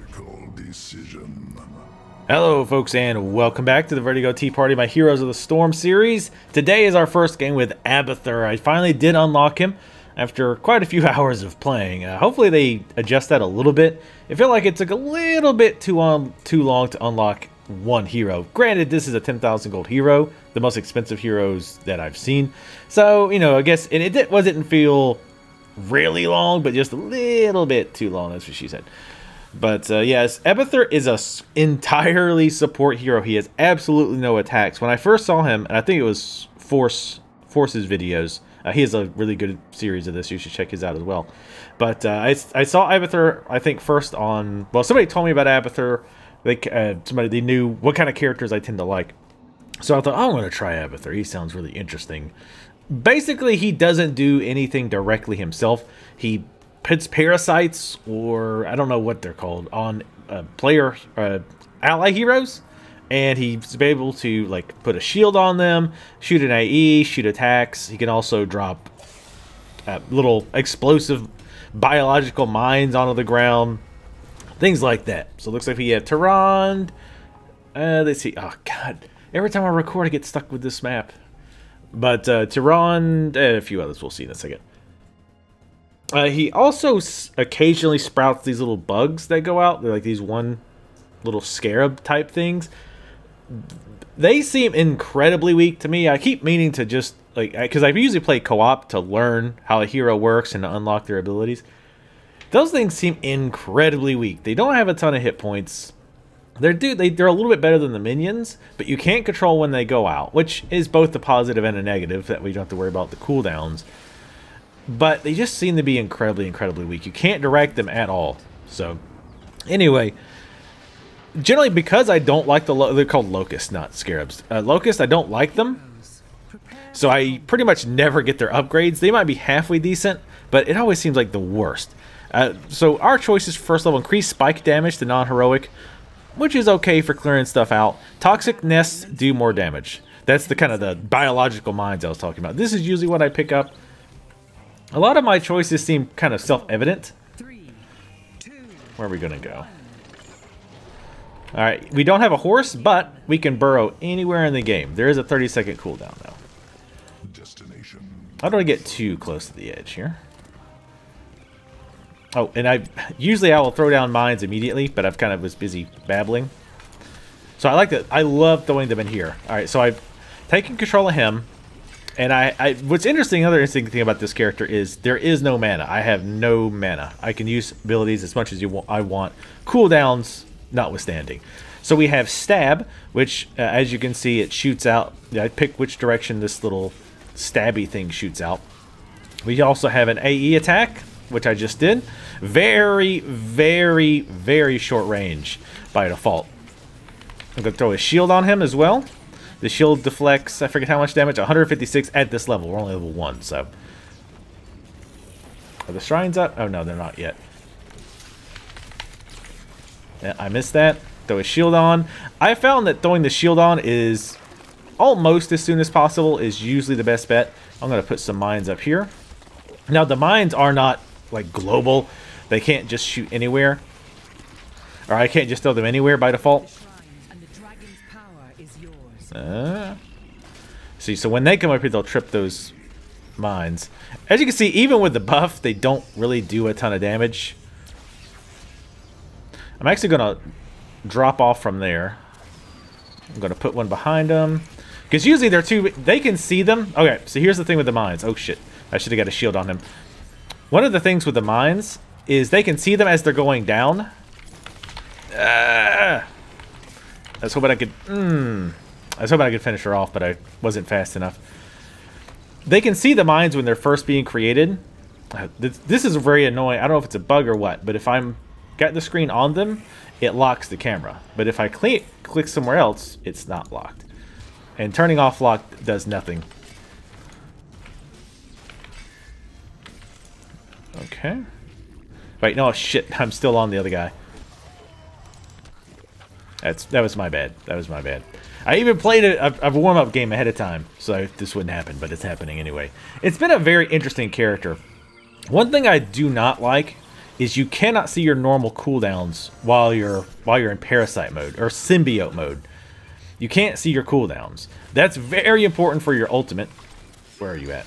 logical decision. Hello folks and welcome back to the Vertigo Tea Party, my Heroes of the Storm series. Today is our first game with Abathur. I finally did unlock him after quite a few hours of playing. Hopefully they adjust that a little bit. It felt like it took a little bit too long to unlock one hero. Granted, this is a 10,000 gold hero, the most expensive heroes that I've seen. So, you know, I guess it didn't feel really long, but just a little bit too long, that's what she said. But yes, Abathur is a entirely support hero. He has absolutely no attacks. When I first saw him, and I think it was Force's videos, he has a really good series of this. You should check his out as well. But I saw Abathur, I think, first on... Well, somebody told me about Abathur. They knew what kind of characters I tend to like. So I thought, oh, I'm going to try Abathur. He sounds really interesting. Basically, he doesn't do anything directly himself. He puts parasites, or I don't know what they're called, on ally heroes, and he's able to like put a shield on them, shoot an AE, shoot attacks. He can also drop little explosive biological mines onto the ground, things like that. So it looks like we have Tehran. Let's see. Oh god, every time I record, I get stuck with this map. But Tehran, a few others we'll see in a second. He also occasionally sprouts these little bugs that go out. They're like these one little scarab type things. They seem incredibly weak to me. I keep meaning to just, like, because I usually play co-op to learn how a hero works and to unlock their abilities. Those things seem incredibly weak. They don't have a ton of hit points. They're a little bit better than the minions, but you can't control when they go out, which is both a positive and a negative, that we don't have to worry about the cooldowns. But they just seem to be incredibly weak. You can't direct them at all. So, anyway, generally because I don't like they're called locusts, not scarabs. Locusts, I don't like them. So I pretty much never get their upgrades. They might be halfway decent, but it always seems like the worst. So our choices for first level: increase spike damage to non-heroic, which is okay for clearing stuff out. Toxic nests do more damage. That's the kind of the biological mines I was talking about. This is usually what I pick up. A lot of my choices seem kind of self-evident. Where are we going to go? Alright, we don't have a horse, but we can burrow anywhere in the game. There is a 30-second cooldown, though. How do I get too close to the edge here? Oh, and usually I will throw down mines immediately, but I've kind of was busy babbling. So I like that. I love throwing them in here. Alright, so I've taken control of him. And what's interesting, another interesting thing about this character is there is no mana. I have no mana. I can use abilities as much as I want. Cooldowns notwithstanding. So we have Stab, which, as you can see, it shoots out. I pick which direction this little stabby thing shoots out. We also have an AE attack, which I just did. Very short range by default. I'm going to throw a shield on him as well. The shield deflects, I forget how much damage, 156 at this level. We're only level 1, so. Are the shrines up? Oh, no, they're not yet. Yeah, I missed that. Throw a shield on. I found that throwing the shield on is almost as soon as possible is usually the best bet. I'm going to put some mines up here. Now, the mines are not, like, global. They can't just shoot anywhere. Or I can't just throw them anywhere by default. See, so when they come up here, they'll trip those mines. As you can see, even with the buff, they don't really do a ton of damage. I'm actually going to drop off from there. I'm going to put one behind them. Because usually they're they can see them. Okay, so here's the thing with the mines. Oh, shit. I should have got a shield on him. One of the things with the mines is they can see them as they're going down. I was hoping I could... I was hoping I could finish her off, but I wasn't fast enough. They can see the mines when they're first being created. This is very annoying. I don't know if it's a bug or what, but if I'm got the screen on them, it locks the camera. But if I click somewhere else, it's not locked. And turning off lock does nothing. Okay. Wait, no, shit. I'm still on the other guy. That was my bad. That was my bad. I even played a warm-up game ahead of time, so this wouldn't happen, but it's happening anyway. It's been a very interesting character. One thing I do not like is you cannot see your normal cooldowns while you're in parasite mode or symbiote mode. You can't see your cooldowns. That's very important for your ultimate. Where are you at?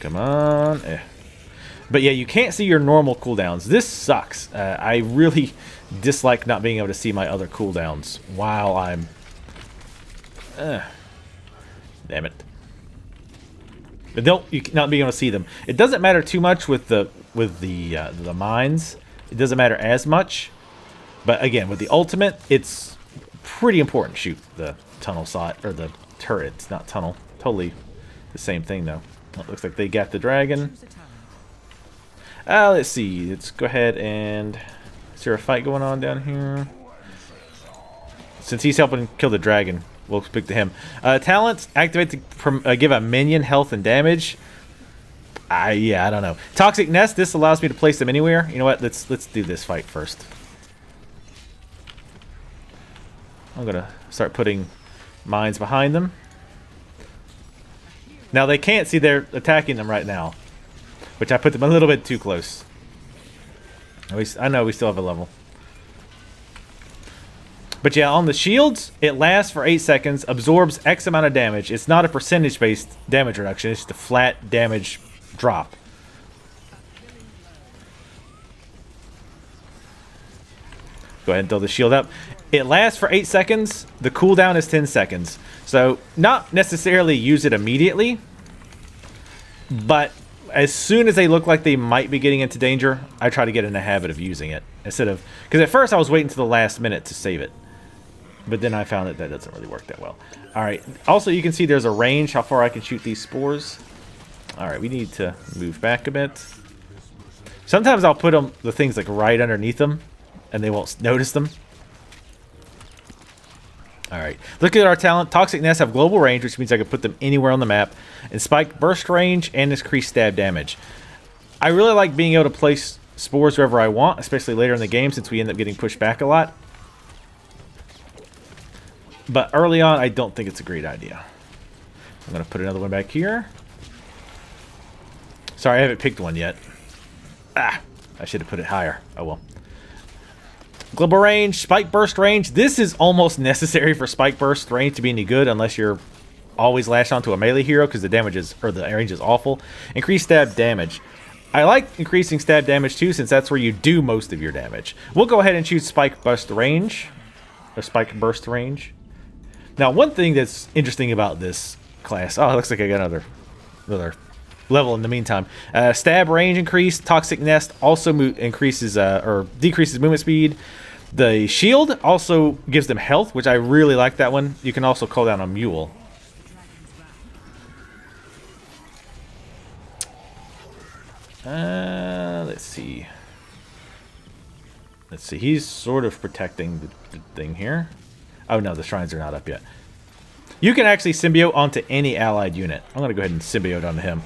Come on. But yeah, you can't see your normal cooldowns. This sucks. I really dislike not being able to see my other cooldowns while I'm... damn it. But you not being able to see them. It doesn't matter too much with the mines. It doesn't matter as much. But again, with the ultimate, it's pretty important to shoot the tunnel slot, or the turret. It's not tunnel. Totally the same thing, though. It looks like they got the dragon. Let's see. Let's go ahead and... Is there a fight going on down here? Since he's helping kill the dragon, we'll speak to him. Talents. Activate to give a minion health and damage. Yeah, I don't know. Toxic Nest. This allows me to place them anywhere. You know what? Let's do this fight first. I'm going to start putting mines behind them. Now, they can't see they're attacking them right now, which I put them a little bit too close. I know we still have a level. But yeah, on the shields, it lasts for 8 seconds, absorbs X amount of damage. It's not a percentage-based damage reduction. It's just a flat damage drop. Go ahead and throw the shield up. It lasts for 8 seconds. The cooldown is 10 seconds. So, not necessarily use it immediately, but as soon as they look like they might be getting into danger, I try to get in the habit of using it. Instead of... Because at first I was waiting to the last minute to save it. But then I found that doesn't really work that well. Alright. Also, you can see there's a range how far I can shoot these spores. Alright, we need to move back a bit. Sometimes I'll put the things like right underneath them, and they won't notice them. Alright, look at our talent. Toxic Nests have global range, which means I can put them anywhere on the map. And spike burst range and increased stab damage. I really like being able to place spores wherever I want, especially later in the game since we end up getting pushed back a lot. But early on, I don't think it's a great idea. I'm going to put another one back here. Sorry, I haven't picked one yet. I should have put it higher. Oh well. Global range, spike burst range. This is almost necessary for spike burst range to be any good unless you're always lashed onto a melee hero because the damage is, or the range is awful. Increased stab damage. I like increasing stab damage too since that's where you do most of your damage. We'll go ahead and choose spike burst range. Or spike burst range. Now one thing that's interesting about this class. Oh, it looks like I got another level in the meantime. Stab range increase. Toxic Nest also increases or decreases movement speed. The shield also gives them health, which I really like that one. You can also call down a mule. Let's see. Let's see. He's sort of protecting the thing here. Oh no, the shrines are not up yet. You can actually symbiote onto any allied unit. I'm going to go ahead and symbiote onto him.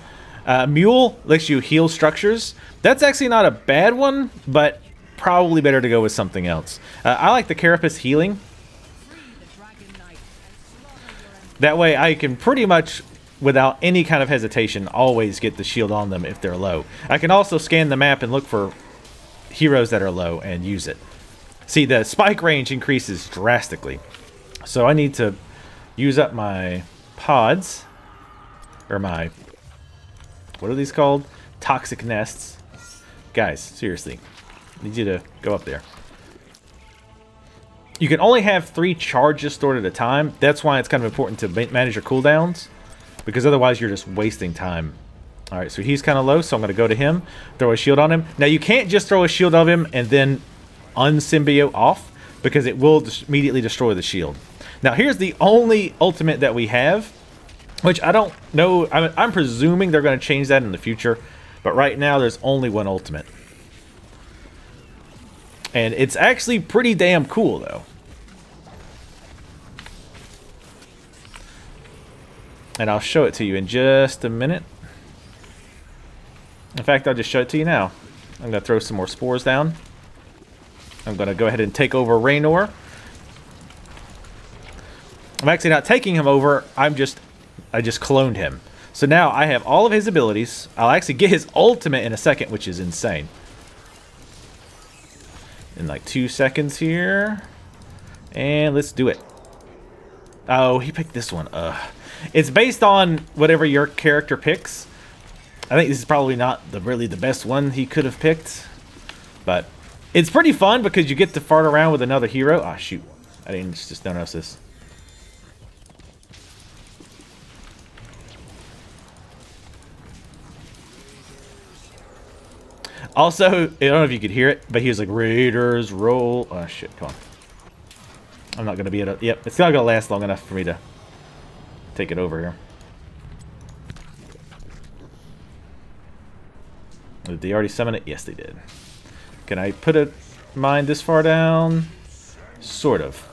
Mule lets you heal structures. That's actually not a bad one, but probably better to go with something else. I like the Carapace healing. That way I can pretty much, without any kind of hesitation, always get the shield on them if they're low. I can also scan the map and look for heroes that are low and use it. See, the spike range increases drastically. So I need to use up my pods, or my... What are these called? Toxic Nests. Guys, seriously. I need you to go up there. You can only have 3 charges stored at a time. That's why it's kind of important to manage your cooldowns. Because otherwise you're just wasting time. Alright, so he's kind of low, so I'm going to go to him. Throw a shield on him. Now you can't just throw a shield on him and then unsymbiote off. Because it will immediately destroy the shield. Now here's the only ultimate that we have. Which I don't know, I'm presuming they're going to change that in the future. But right now, there's only one ultimate. And it's actually pretty damn cool, though. And I'll show it to you in just a minute. In fact, I'll just show it to you now. I'm going to throw some more spores down. I'm going to go ahead and take over Raynor. I'm actually not taking him over, I just cloned him. So now I have all of his abilities. I'll actually get his ultimate in a second, which is insane. In like 2 seconds here. And let's do it. Oh, he picked this one. It's based on whatever your character picks. I think this is probably not really the best one he could have picked. But it's pretty fun because you get to fart around with another hero. Ah, shoot. I didn't just notice this. Also, I don't know if you could hear it, but he was like, Raiders roll. Oh, shit. Come on. I'm not going to be able to... Yep, it's not going to last long enough for me to take it over here. Did they already summon it? Yes, they did. Can I put a mine this far down? Sort of.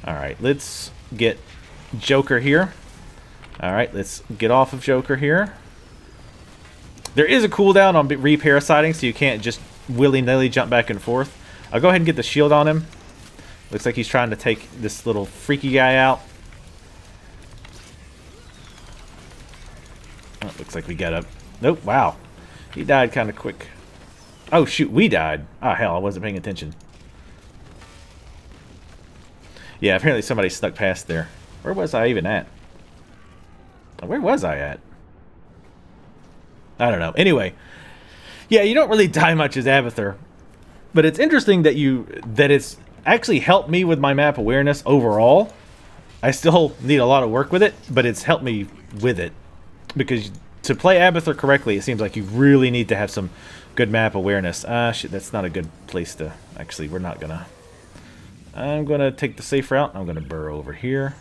Alright, let's get Joker here. Alright, let's get off of Joker here. There is a cooldown on re-parasiting, so you can't just willy-nilly jump back and forth. I'll go ahead and get the shield on him. Looks like he's trying to take this little freaky guy out. Oh, looks like we got a... Nope, wow. He died kind of quick. Oh, shoot, we died. Oh, hell, I wasn't paying attention. Yeah, apparently somebody snuck past there. Where was I even at? Where was I at? I don't know. Anyway, yeah, you don't really die much as Abathur, but it's interesting that it's actually helped me with my map awareness overall. I still need a lot of work with it, but it's helped me with it because to play Abathur correctly, it seems like you really need to have some good map awareness. Shit, that's not a good place to... Actually, we're not gonna... I'm gonna take the safe route. I'm gonna burrow over here.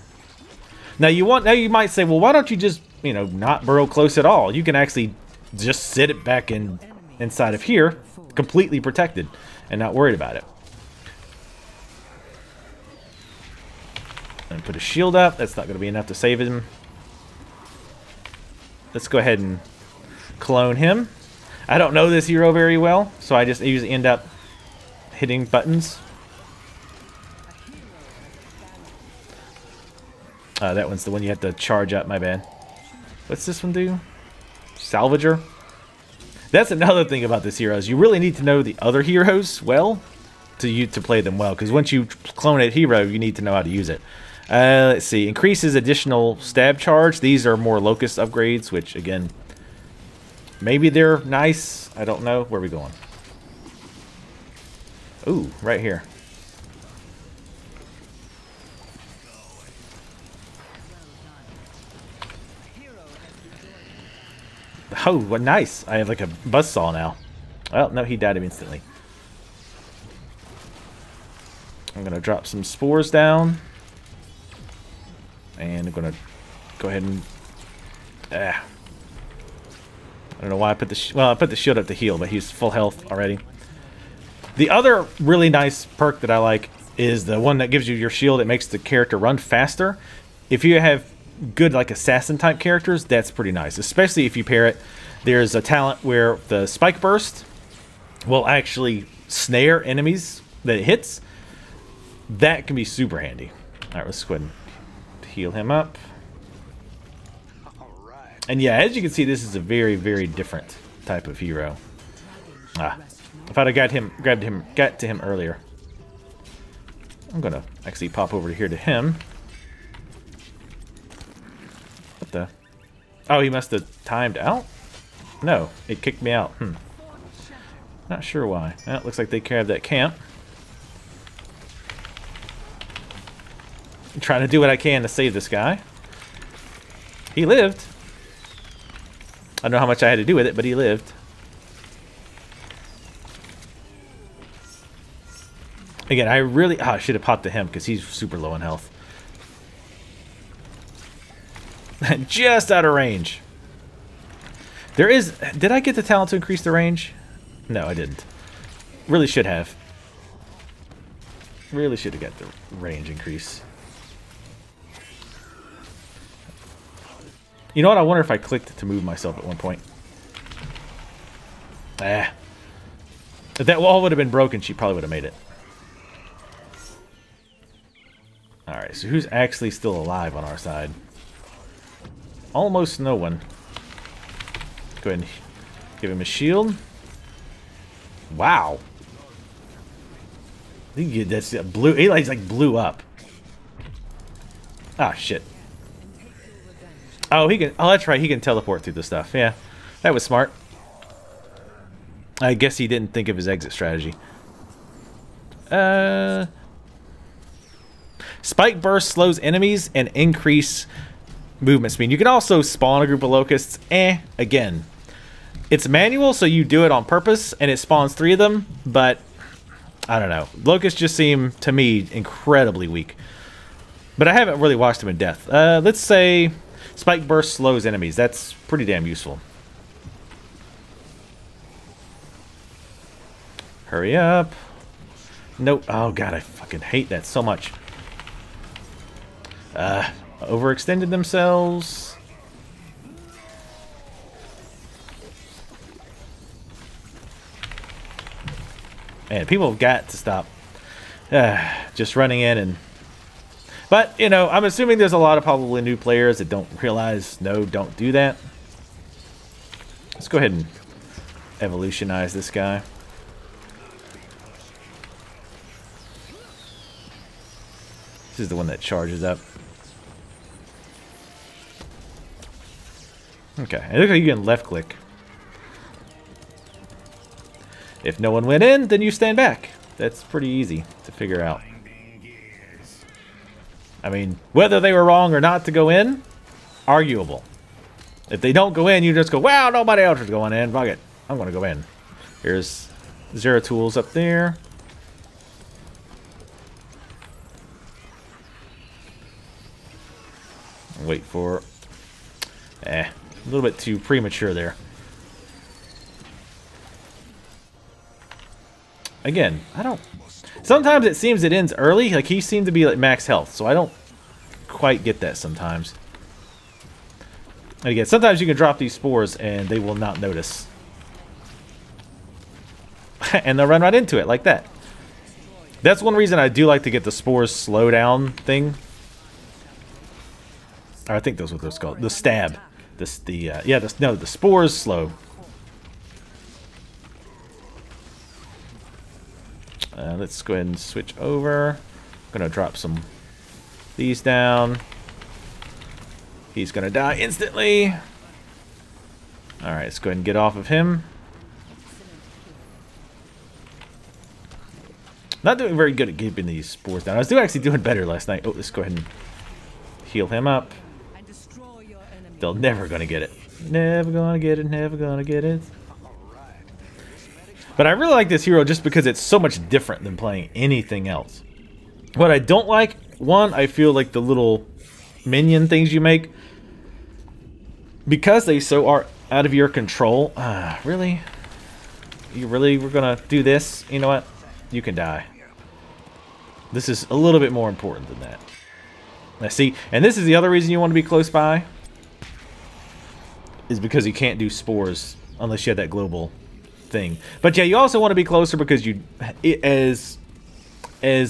Now you might say, well, why don't you just, not burrow close at all? You can actually just sit it back inside of here, completely protected, and not worried about it. And put a shield up. That's not going to be enough to save him. Let's go ahead and clone him. I don't know this hero very well, so I just usually end up hitting buttons. That one's the one you have to charge up, my bad. What's this one do? Salvager. That's another thing about this hero is you really need to know the other heroes well to play them well, because once you clone a hero, you need to know how to use it. Let's see. Increases additional stab charge. These are more locust upgrades, which again, maybe they're nice. I don't know. Where are we going? Ooh, right here. Oh, what nice. I have like a buzzsaw now. Well, no, he died instantly. I'm going to drop some spores down. And I'm going to go ahead and... I don't know why I put the... I put the shield up to heal, but he's full health already. The other really nice perk that I like is the one that gives you your shield. It makes the character run faster. If you have good like assassin type characters, that's pretty nice, especially if you pair it. There's a talent where the spike burst will actually snare enemies that it hits. That can be super handy. All right, let's go ahead and heal him up. And yeah, as you can see, this is a very, very different type of hero. If I'd have got to him earlier. I'm gonna actually pop over here to him. What the? Oh, he must have timed out? No, it kicked me out. Not sure why. Well, it looks like they grabbed that camp. I'm trying to do what I can to save this guy. He lived. I don't know how much I had to do with it, but he lived. Again, I should have popped to him because he's super low on health. Just out of range. Did I get the talent to increase the range? No, I didn't. Really should have. Really should have got the range increase. You know what? I wonder if I clicked to move myself at one point. If that wall would have been broken, she probably would have made it. Alright, so who's actually still alive on our side? Almost no one. Go ahead and give him a shield. Wow. I think that's blue. He's like blew up. Ah, shit. Oh, he can. Oh, that's right. He can teleport through the stuff. Yeah, that was smart. I guess he didn't think of his exit strategy. Spike burst slows enemies and increase movement speed. You can also spawn a group of locusts. Again, it's manual, so you do it on purpose, and it spawns 3 of them. But I don't know. Locusts just seem to me incredibly weak. But I haven't really watched them in depth. Let's say spike burst slows enemies. That's pretty damn useful. Hurry up. Nope. Oh god, I fucking hate that so much. Overextended themselves. Man, people have got to stop just running in and... But, you know, I'm assuming there's a lot of probably new players that don't realize, no, don't do that. Let's go ahead and evolutionize this guy. This is the one that charges up. Okay, it looks like you can left click. If no one went in, then you stand back. That's pretty easy to figure out. I mean, whether they were wrong or not to go in, arguable. If they don't go in, you just go, wow, nobody else is going in. Fuck it. I'm going to go in. Here's Zero Tools up there. Wait for... a little bit too premature there. Again, I don't... Sometimes it seems it ends early. Like, he seemed to be like max health, so I don't quite get that sometimes. And again, sometimes you can drop these spores and they will not notice. And they'll run right into it like that. That's one reason I do like to get the spores slow down thing. Or I think that's what those called. The stab. The spores slow. Let's go ahead and switch over. I'm gonna drop some these down. He's gonna die instantly. Alright, let's go ahead and get off of him. Not doing very good at keeping these spores down. I was actually doing better last night. Oh, let's go ahead and heal him up. They're never gonna get it. Never gonna get it, never gonna get it. But I really like this hero just because it's so much different than playing anything else. What I don't like, one, I feel like the little minion things you make, because they so are out of your control. Really? You really were gonna do this? You know what? You can die. This is a little bit more important than that. Now see, and this is the other reason you want to be close by, is because you can't do spores unless you have that global thing. But yeah, you also want to be closer because you, as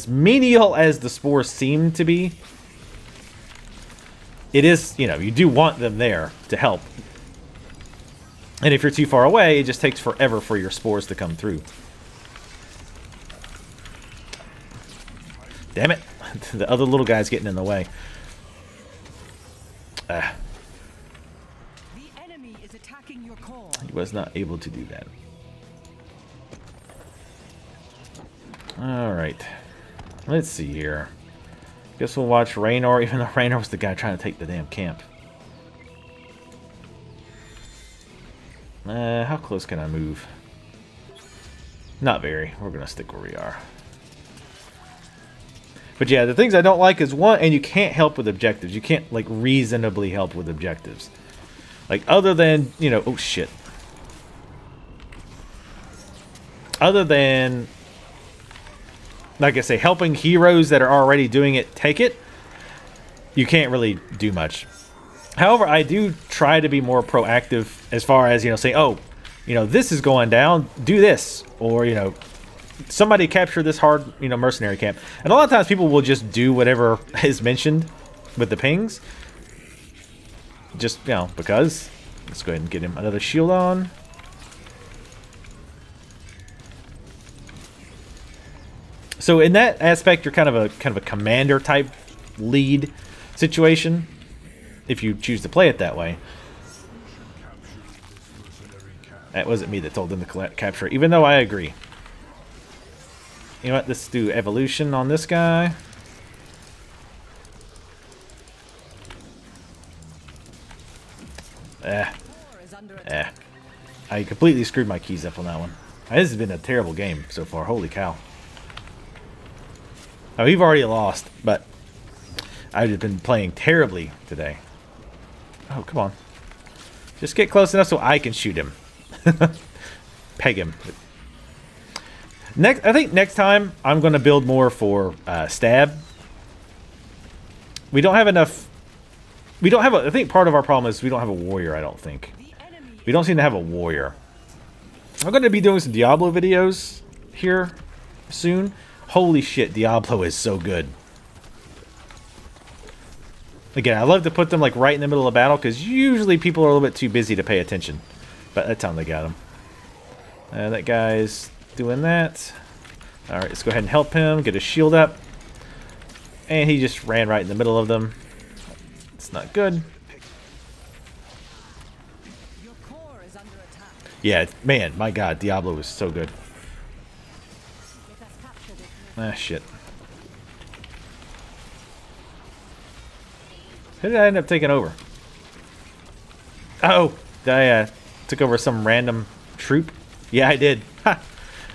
menial as the spores seem to be, it is, you know, you do want them there to help. And if you're too far away, it just takes forever for your spores to come through. Damn it. The other little guy's getting in the way. The enemy is attacking your core. He was not able to do that. Alright. Let's see here. Guess we'll watch Raynor, even though Raynor was the guy trying to take the damn camp. How close can I move? Not very. We're going to stick where we are. But yeah, the things I don't like is one, and you can't help with objectives. You can't, like, reasonably help with objectives. Like, other than, you know, oh shit. Other than, like I say, helping heroes that are already doing it take it, you can't really do much. However, I do try to be more proactive as far as, you know, saying, oh, you know, this is going down, do this. Or, you know, somebody capture this hard, you know, mercenary camp. And a lot of times people will just do whatever is mentioned with the pings. Just, you know, because Let's go ahead and get him another shield on. So in that aspect, you're kind of a commander type lead situation, if you choose to play it that way. That wasn't me that told them to capture it, even though I agree. You know what? Let's do evolution on this guy. I completely screwed my keys up on that one. This has been a terrible game so far. Holy cow. Oh, we've already lost, but I've been playing terribly today. Oh, come on. Just get close enough so I can shoot him. Peg him. I think next time I'm going to build more for stab. We don't have enough. We don't have I think part of our problem is we don't have a warrior, I don't think. We don't seem to have a warrior. I'm going to be doing some Diablo videos here soon. Holy shit, Diablo is so good. Again, I love to put them like right in the middle of battle because usually people are a little bit too busy to pay attention. But that time they got him. That guy's doing that. Alright, let's go ahead and help him. Get his shield up. And he just ran right in the middle of them. It's not good. Yeah, man, my god, Diablo is so good. Ah, shit. Who did I end up taking over? Oh, I took over some random troop. Yeah, I did. Ha.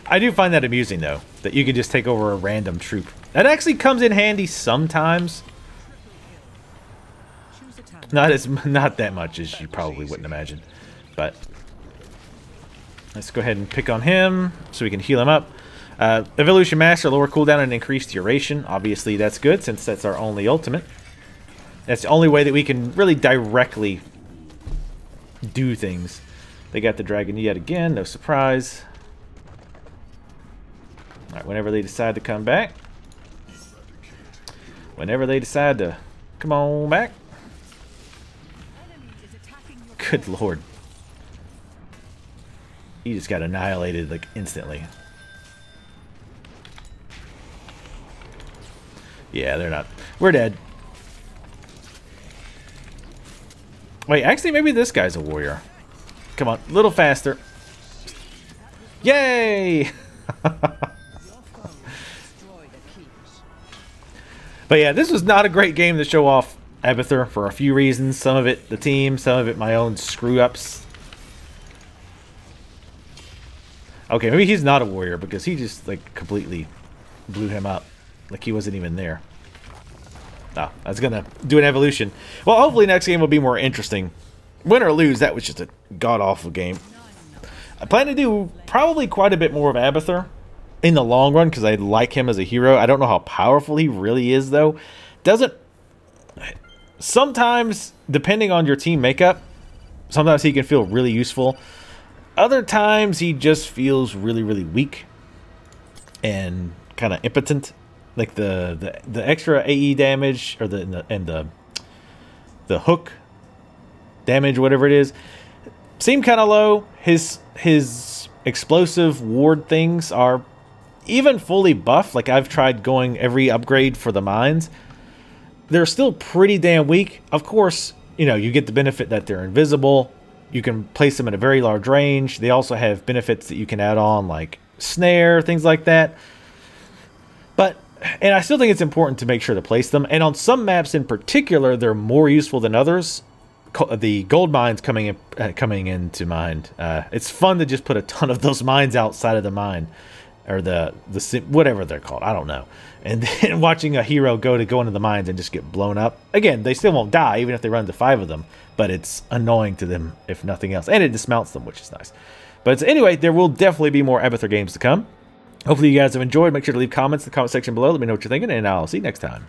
I do find that amusing, though, that you can just take over a random troop. That actually comes in handy sometimes. Not that much as you probably wouldn't imagine, but let's go ahead and pick on him so we can heal him up. Evolution Master, lower cooldown and increased duration. Obviously, that's good since that's our only ultimate. That's the only way that we can really directly do things. They got the dragon yet again, no surprise. Alright, whenever they decide to come back. Whenever they decide to come on back. Good lord. He just got annihilated like instantly. Yeah, they're not. We're dead. Wait, actually maybe this guy's a warrior. Come on, a little faster. Yay! But yeah, this was not a great game to show off Abathur for a few reasons. Some of it the team, some of it my own screw-ups. Okay, maybe he's not a warrior because he just like completely blew him up. Like he wasn't even there. Oh, I was gonna do an evolution. Well, hopefully next game will be more interesting. Win or lose, that was just a god-awful game. I plan to do probably quite a bit more of Abathur in the long run because I like him as a hero. I don't know how powerful he really is, though. Sometimes, depending on your team makeup, sometimes he can feel really useful. Other times, he just feels really, really weak and kind of impotent. Like the extra AE damage or the hook damage, whatever it is, seem kind of low. His explosive ward things are even fully buffed. Like I've tried going every upgrade for the mines. They're still pretty damn weak. Of course, you know, you get the benefit that they're invisible. You can place them at a very large range. They also have benefits that you can add on, like snare, things like that. And I still think it's important to make sure to place them. And on some maps in particular, they're more useful than others. The gold mines coming into mind. It's fun to just put a ton of those mines outside of the mine, or the whatever they're called. I don't know. And then watching a hero go into the mines and just get blown up. Again, they still won't die even if they run into 5 of them, but it's annoying to them if nothing else, and it dismounts them, which is nice. But anyway, there will definitely be more Abathur games to come. Hopefully you guys have enjoyed. Make sure to leave comments in the comment section below. Let me know what you're thinking, and I'll see you next time.